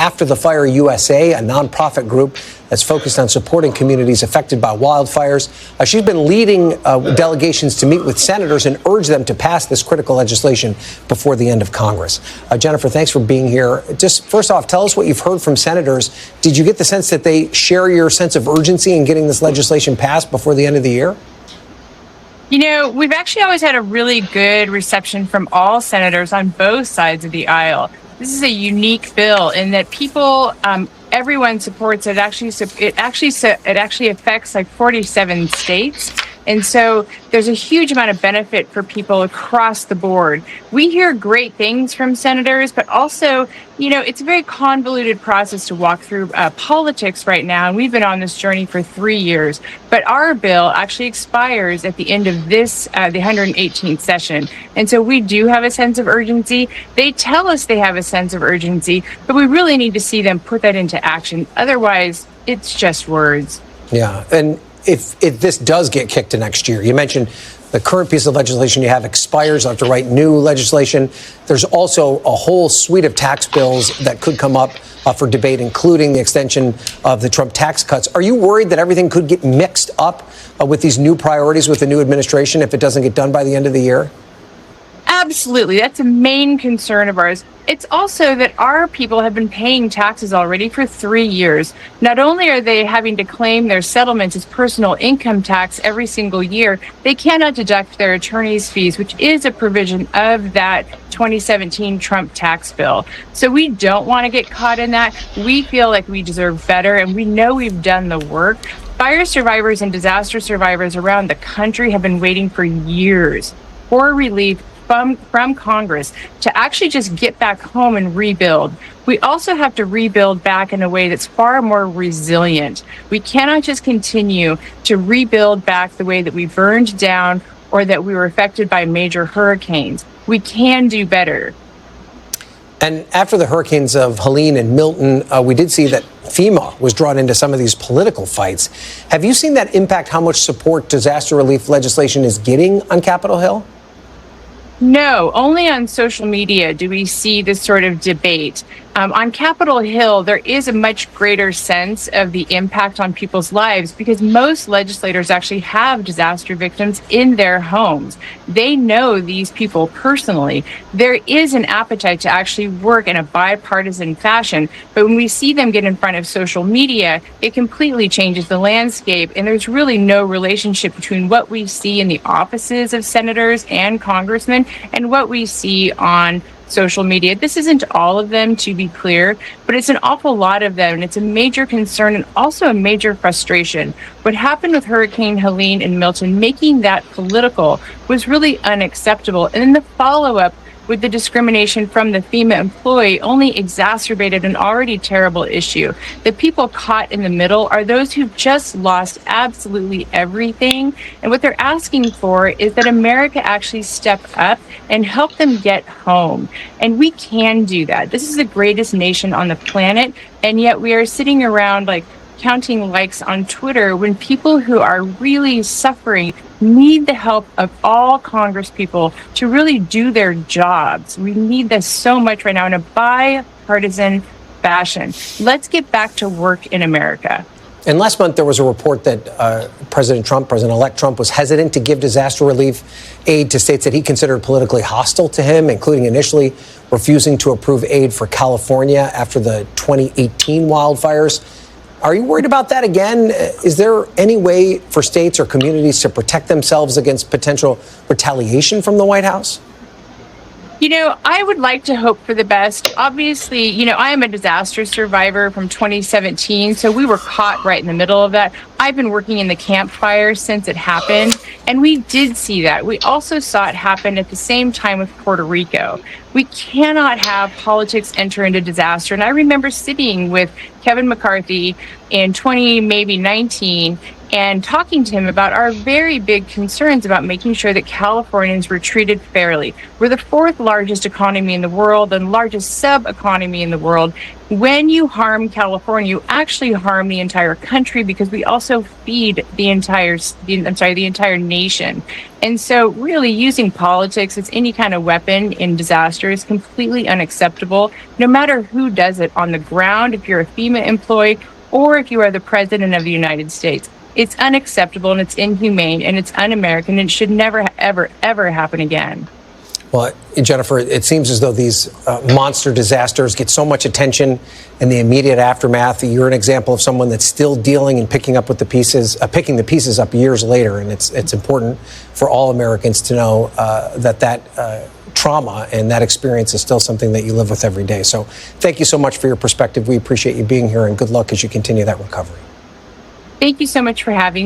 After the Fire USA, a nonprofit group that's focused on supporting communities affected by wildfires. She's been leading delegations to meet with senators and urge them to pass this critical legislation before the end of Congress. Jennifer, thanks for being here. Just first off, tell us what you've heard from senators. Did you get the sense that they share your sense of urgency in getting this legislation passed before the end of the year? You know, we've actually always had a really good reception from all senators on both sides of the aisle. This is a unique bill in that people, everyone supports it. It actually affects like 47 states. And so there's a huge amount of benefit for people across the board. We hear great things from senators, but also, you know, it's a very convoluted process to walk through politics right now. And we've been on this journey for 3 years. But our bill actually expires at the end of this, the 118th session. And so we do have a sense of urgency. They tell us they have a sense of urgency, but we really need to see them put that into action. Otherwise, it's just words. Yeah. And if this does get kicked to next year, you mentioned the current piece of legislation you have expires. You'll have to write new legislation. There's also a whole suite of tax bills that could come up for debate, including the extension of the Trump tax cuts. Are you worried that everything could get mixed up with these new priorities with the new administration if it doesn't get done by the end of the year? Absolutely. That's a main concern of ours. It's also that our people have been paying taxes already for 3 years. Not only are they having to claim their settlements as personal income tax every single year, they cannot deduct their attorney's fees, which is a provision of that 2017 Trump tax bill. So we don't want to get caught in that. We feel like we deserve better, and we know we've done the work. Fire survivors and disaster survivors around the country have been waiting for years for relief from Congress to actually just get back home and rebuild. We also have to rebuild back in a way that's far more resilient. We cannot just continue to rebuild back the way that we burned down or that we were affected by major hurricanes. We can do better. And after the hurricanes of Helene and Milton, we did see that FEMA was drawn into some of these political fights. Have you seen that impact how much support disaster relief legislation is getting on Capitol Hill? No, only on social media do we see this sort of debate. On Capitol Hill, there is a much greater sense of the impact on people's lives because most legislators actually have disaster victims in their homes. They know these people personally. There is an appetite to actually work in a bipartisan fashion, but when we see them get in front of social media, it completely changes the landscape, and there's really no relationship between what we see in the offices of senators and congressmen and what we see on social media. This isn't all of them, to be clear, but it's an awful lot of them, and it's a major concern and also a major frustration. What happened with Hurricane Helene and Milton, making that political, was really unacceptable. And then the follow-up with the discrimination from the FEMA employee only exacerbated an already terrible issue. The people caught in the middle are those who've just lost absolutely everything. And what they're asking for is that America actually step up and help them get home. And we can do that. This is the greatest nation on the planet. And yet we are sitting around like counting likes on Twitter when people who are really suffering need the help of all Congress people to really do their jobs. We need this so much right now in a bipartisan fashion. Let's get back to work in America. And last month, there was a report that President-elect Trump was hesitant to give disaster relief aid to states that he considered politically hostile to him, including initially refusing to approve aid for California after the 2018 wildfires. Are you worried about that again? Is there any way for states or communities to protect themselves against potential retaliation from the White House? You know, I would like to hope for the best. Obviously, you know, I am a disaster survivor from 2017, so we were caught right in the middle of that. I've been working in the Camp Fire since it happened, and we did see that. We also saw it happen at the same time with Puerto Rico. We cannot have politics enter into disaster. And I remember sitting with Kevin McCarthy in 2019 and talking to him about our very big concerns about making sure that Californians were treated fairly. We're the fourth largest economy in the world and largest sub-economy in the world. When you harm California, you actually harm the entire country, because we also feed the entire nation. And so really using politics as any kind of weapon in disaster is completely unacceptable, no matter who does it on the ground, if you're a FEMA employee or if you are the president of the United States. It's unacceptable, and it's inhumane, and it's un-American, and it should never, ever, ever happen again. Well, Jennifer, it seems as though these monster disasters get so much attention in the immediate aftermath. You're an example of someone that's still dealing and picking the pieces up years later. And it's important for all Americans to know that trauma and that experience is still something that you live with every day. So thank you so much for your perspective. We appreciate you being here, and good luck as you continue that recovery. Thank you so much for having me.